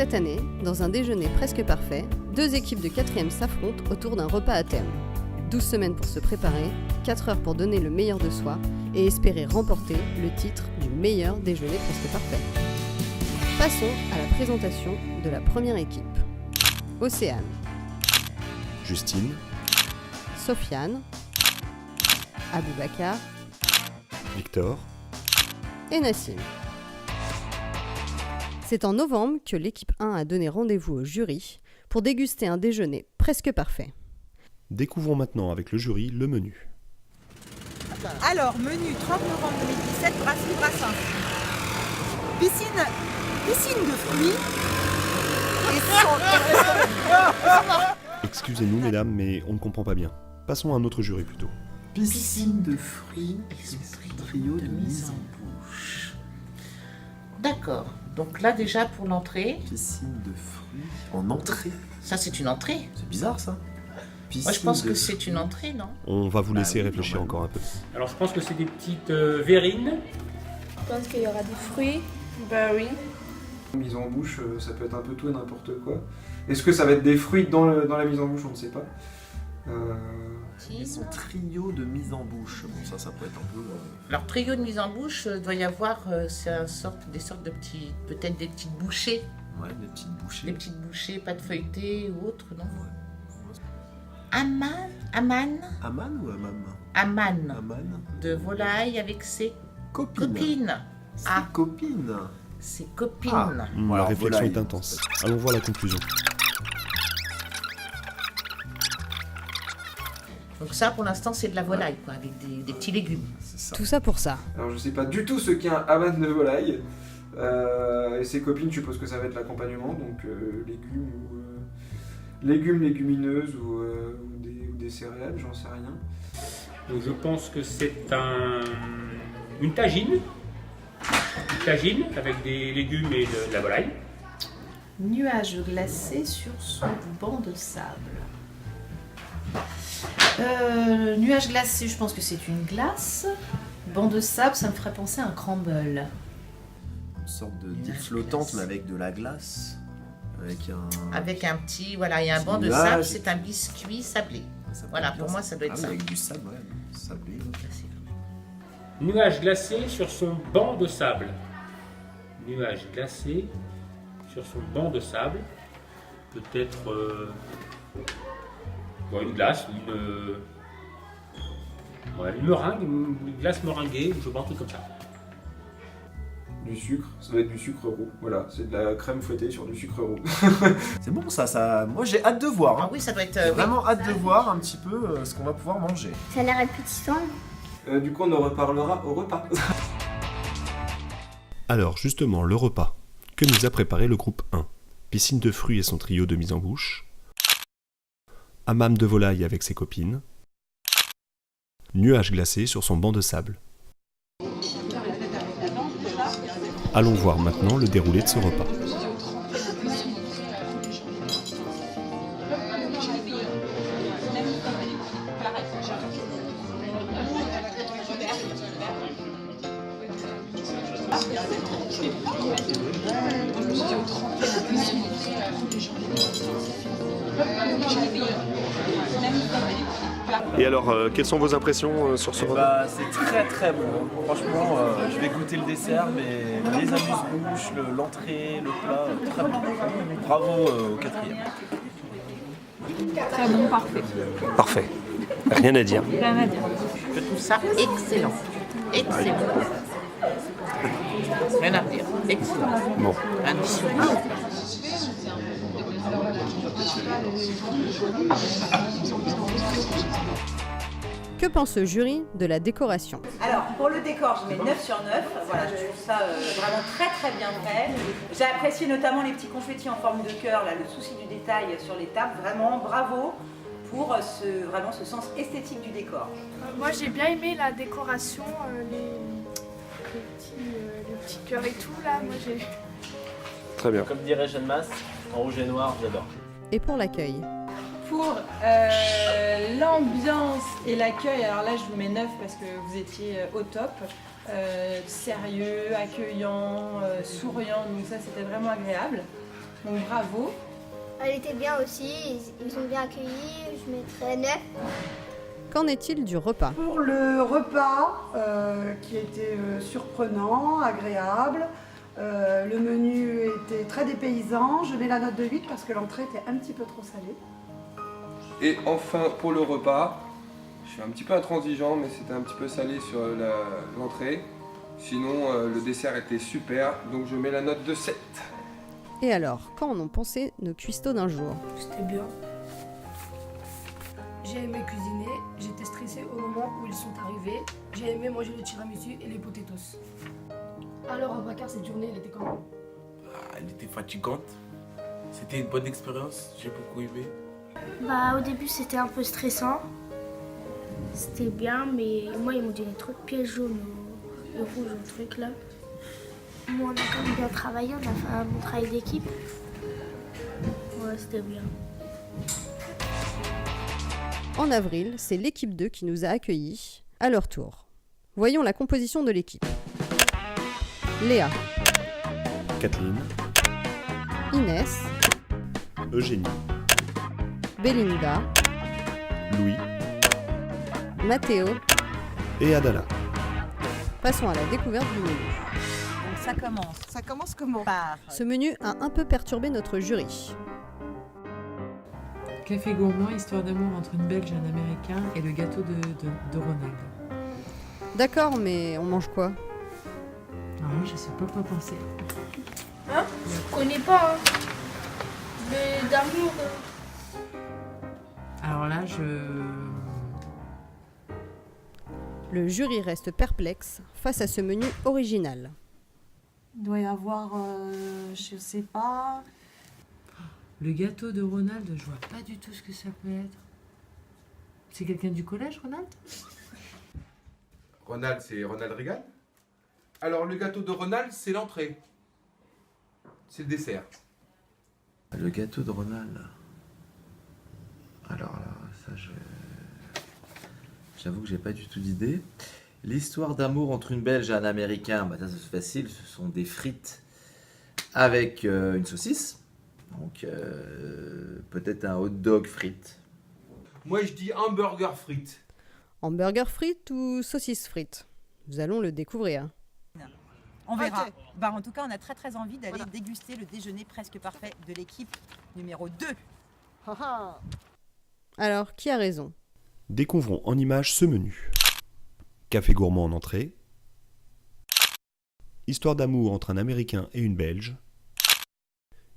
Cette année, dans un déjeuner presque parfait, 2 équipes de 4e s'affrontent autour d'un repas à thème. 12 semaines pour se préparer, 4 heures pour donner le meilleur de soi et espérer remporter le titre du meilleur déjeuner presque parfait. Passons à la présentation de la première équipe. Océane, Justine, Sofiane, Aboubacar Victor, et Nassim. C'est en novembre que l'équipe 1 a donné rendez-vous au jury pour déguster un déjeuner presque parfait. Découvrons maintenant avec le jury le menu. Alors, menu 30 novembre 2017, brasserie Brassin. Piscine de fruits. Et Excusez-nous mesdames, mais on ne comprend pas bien. Passons à un autre jury plutôt. Piscine de fruits et son trio de mise en bouche. D'accord. Donc là déjà pour l'entrée, Piscine de fruits en entrée. ça c'est une entrée. C'est bizarre ça. Moi je pense que c'est une entrée, non? On va vous laisser oui, réfléchir normalement. encore un peu. Alors je pense que c'est des petites verrines. Je pense qu'il y aura des fruits. Bah oui. Mise en bouche, ça peut être un peu tout et n'importe quoi. Est-ce que ça va être des fruits dans la mise en bouche? On ne sait pas. Et son trio de mise en bouche. Bon ça peut être un peu... Alors trio de mise en bouche, doit y avoir des sortes de petits, peut-être des petites bouchées. Ouais, des petites bouchées. Des petites bouchées, pâte feuilletée ou autre, non? Ouais. Aman Aman ou Amam? Aman, Aman. de volaille avec ses Copine. copines. Ses Ah. copines. Ses copines. Ah. La Alors, réflexion volaille. est intense. Allons voir la conclusion. Donc ça pour l'instant c'est de la volaille, quoi, avec des petits légumes. C'est ça. Tout ça pour ça. Alors je sais pas du tout ce qu'est un hamann de volaille. Et ses copines, je suppose que ça va être l'accompagnement, donc légumes, légumineuses ou des céréales, j'en sais rien. Donc je pense que c'est une tagine. Une tagine avec des légumes et de la volaille. Nuage glacé sur son banc de sable. Nuage glacé, je pense que c'est une glace. Banc de sable, ça me ferait penser à un crumble. Une sorte d'île flottante mais avec de la glace. Avec un petit, voilà, et un banc de nuage. sable, c'est un biscuit sablé. Ça peut Voilà, être bien, pour moi ça doit être Ah oui, ça. avec du sable, ouais. Sablé. Nuage glacé sur son banc de sable. Nuage glacé sur son banc de sable. Peut-être une glace, une meringue, une glace meringuée, ou je sais pas, un truc comme ça. Du sucre, ça doit être du sucre roux. Voilà, c'est de la crème fouettée sur du sucre roux. C'est bon ça. Moi j'ai hâte de voir. Ah Hein. oui, ça doit être... J'ai oui. vraiment hâte de voir un petit peu ce qu'on va pouvoir manger. Ça a l'air appétissant. Du coup, on en reparlera au repas. Alors justement, le repas. Que nous a préparé le groupe 1? Piscine de fruits et son trio de mise en bouche. Hammam de volaille avec ses copines. Nuage glacé sur son banc de sable. Allons voir maintenant le déroulé de ce repas. Et alors, quelles sont vos impressions sur ce repas? C'est très très bon. Franchement, je vais goûter le dessert, mais les amuse-bouches, l'entrée, le plat, très bon. Bravo au 4e. Très bon, parfait. Parfait. Rien à dire. Rien à dire. Je trouve ça excellent. Excellent. Rien à dire. Excellent. Bon. Que pense le jury de la décoration? Alors, pour le décor, je mets 9 sur 9. Voilà, je trouve ça vraiment très très bien fait. J'ai apprécié notamment les petits confettis en forme de cœur, là, le souci du détail sur les tables. Vraiment, bravo pour vraiment ce sens esthétique du décor. Moi j'ai bien aimé la décoration, les petits cœurs et tout là. Moi j'ai. Très bien. Comme dirait Jeanne Masse, en rouge et noir, j'adore. Et pour l'accueil? Pour l'ambiance et l'accueil, alors là je vous mets 9 parce que vous étiez au top. Sérieux, accueillant, souriant, donc ça c'était vraiment agréable. Donc bravo. Elle était bien aussi, ils ont bien accueilli, je mettrais 9. Qu'en est-il du repas? Pour le repas, qui était surprenant, agréable, le menu était très dépaysant, je mets la note de 8 parce que l'entrée était un petit peu trop salée. Et enfin, pour le repas, je suis un petit peu intransigeant, mais c'était un petit peu salé sur l'entrée. Sinon, le dessert était super, donc je mets la note de 7. Et alors, quand en ont pensé nos cuistots d'un jour? C'était bien. J'ai aimé cuisiner, j'étais stressée au moment où ils sont arrivés. J'ai aimé manger le tiramisu et les potatoes. Alors, Bakar, cette journée, elle était comment? Elle était fatigante. C'était une bonne expérience, j'ai beaucoup aimé. Au début, c'était un peu stressant. C'était bien, mais moi, ils m'ont donné trop de pièces jaunes, le rouge, le truc là. Moi, on a quand même bien travaillé, on a fait un bon travail d'équipe. Ouais, c'était bien. En avril, c'est l'équipe 2 qui nous a accueillis à leur tour. Voyons la composition de l'équipe. Léa, Kathleen, Inès, Eugénie, Belinda, Louis Mathéo. et Adala. Passons à la découverte du menu. Donc ça commence. Ça commence comment? Par Ce menu a un peu perturbé notre jury. Café gourmand, histoire d'amour entre une Belge et un Américain et le gâteau de Ronald. D'accord, mais on mange quoi? Non, je sais pas quoi penser. Hein? Je connais pas, hein. Mais d'amour. Alors là, Le jury reste perplexe face à ce menu original. Il doit y avoir, je sais pas... Le gâteau de Ronald, je vois pas du tout ce que ça peut être. C'est quelqu'un du collège, Ronald? Ronald, c'est Ronald Reagan. Alors, le gâteau de Ronald, c'est l'entrée. C'est le dessert. Le gâteau de Ronald. Alors là, ça, j'avoue que j'ai pas du tout d'idée. L'histoire d'amour entre une Belge et un Américain, ça c'est facile, ce sont des frites avec une saucisse. Donc peut-être un hot dog frites. Moi, je dis hamburger frites. Hamburger frites ou saucisse frites? Nous allons le découvrir. On verra. En tout cas, on a très très envie d'aller déguster le déjeuner presque parfait de l'équipe numéro 2. Alors, qui a raison? Découvrons en images ce menu. Café gourmand en entrée. Histoire d'amour entre un Américain et une Belge.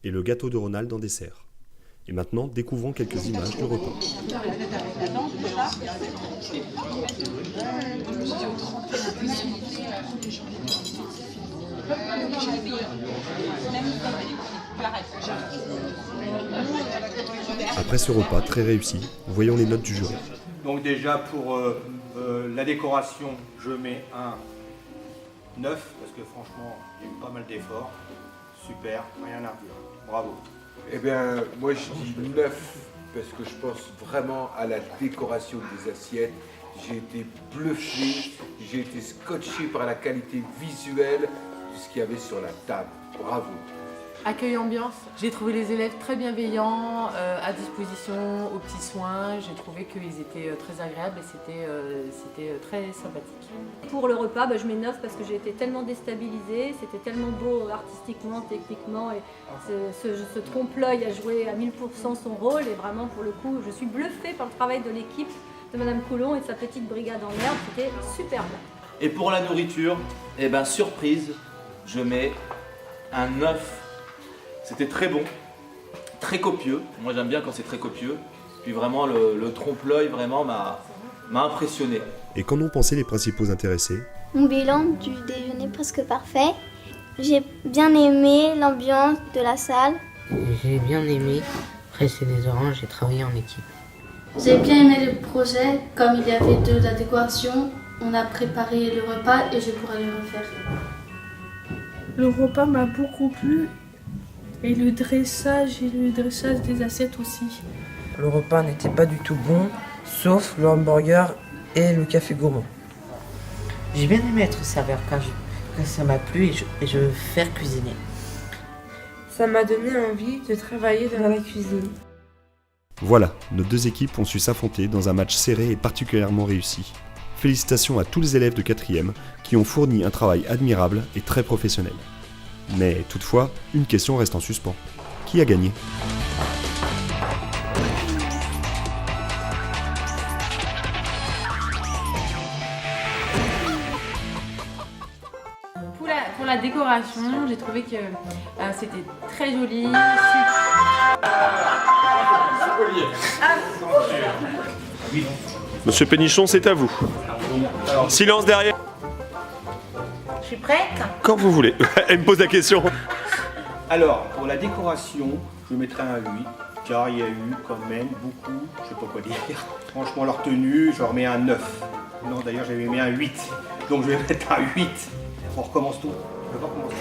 Et le gâteau de Ronald en dessert. Et maintenant, découvrons quelques images du repas. Après ce repas très réussi, voyons les notes du jury. Donc déjà pour la décoration, je mets un 9 parce que franchement, il y a eu pas mal d'efforts. Super, rien à dire. Bravo. Eh bien, moi, je dis 9 parce que je pense vraiment à la décoration des assiettes. J'ai été bluffé, j'ai été scotché par la qualité visuelle de ce qu'il y avait sur la table. Bravo. Accueil ambiance, j'ai trouvé les élèves très bienveillants, à disposition, aux petits soins. J'ai trouvé qu'ils étaient très agréables et c'était très sympathique. Pour le repas, je mets 9 parce que j'ai été tellement déstabilisée, c'était tellement beau artistiquement, techniquement, et ce trompe-l'œil a joué à 1000% son rôle, et vraiment pour le coup, je suis bluffée par le travail de l'équipe de Madame Coulon et de sa petite brigade en herbe, c'était superbe. Et pour la nourriture, surprise, je mets un 9. C'était très bon, très copieux. Moi j'aime bien quand c'est très copieux. Puis vraiment le trompe-l'œil vraiment m'a impressionné. Et qu'en ont pensé les principaux intéressés? Mon bilan du déjeuner presque parfait. J'ai bien aimé l'ambiance de la salle. J'ai bien aimé presser des oranges et travailler en équipe. J'ai bien aimé le projet, comme il y avait de la décoration, on a préparé le repas et je pourrais le refaire. Le repas m'a beaucoup plu. Et le dressage des assiettes aussi. Le repas n'était pas du tout bon, sauf le hamburger et le café gourmand. J'ai bien aimé être serveur quand ça m'a plu et je veux faire cuisiner. Ça m'a donné envie de travailler dans la cuisine. Voilà, nos deux équipes ont su s'affronter dans un match serré et particulièrement réussi. Félicitations à tous les élèves de 4e qui ont fourni un travail admirable et très professionnel. Mais toutefois, une question reste en suspens. Qui a gagné ? Pour la décoration, j'ai trouvé que c'était très joli. Monsieur Pénichon, c'est à vous. Silence derrière. Je suis prête. Quand vous voulez. Elle me pose la question. Alors, pour la décoration, je mettrai un 8, car il y a eu quand même beaucoup, je sais pas quoi dire. Franchement, leur tenue, je leur mets un 9. Non, d'ailleurs, j'avais mis un 8. Donc, je vais mettre un 8. On recommence tout. Je vais pas commencer.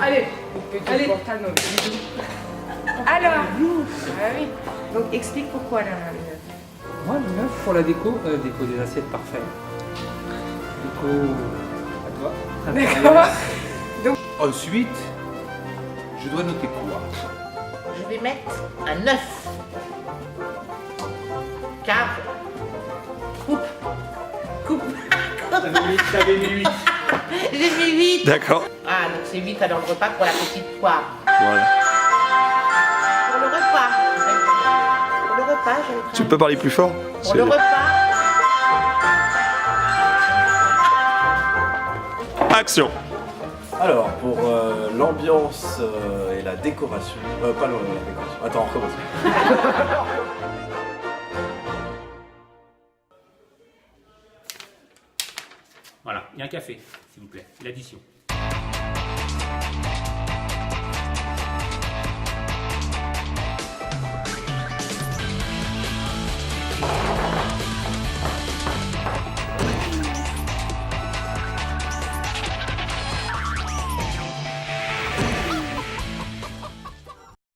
Allez, allez. Alors, oui. Donc, explique pourquoi là. Moi, le 9 pour la déco, déco des assiettes parfait. Déco à toi. D'accord. Donc, Ensuite, je dois noter quoi? je vais mettre un 9. Car coupe. J'avais mis 8. J'ai mis 8. D'accord. Ah, donc c'est 8 alors le repas pour la petite poire. Voilà. Pour le repas. Pour le repas, je vais Tu peux parler plus fort? Pour le repas. Action. Alors, pour l'ambiance et la décoration... pas la décoration. Attends, on recommence. Voilà, il y a un café, s'il vous plaît. L'addition.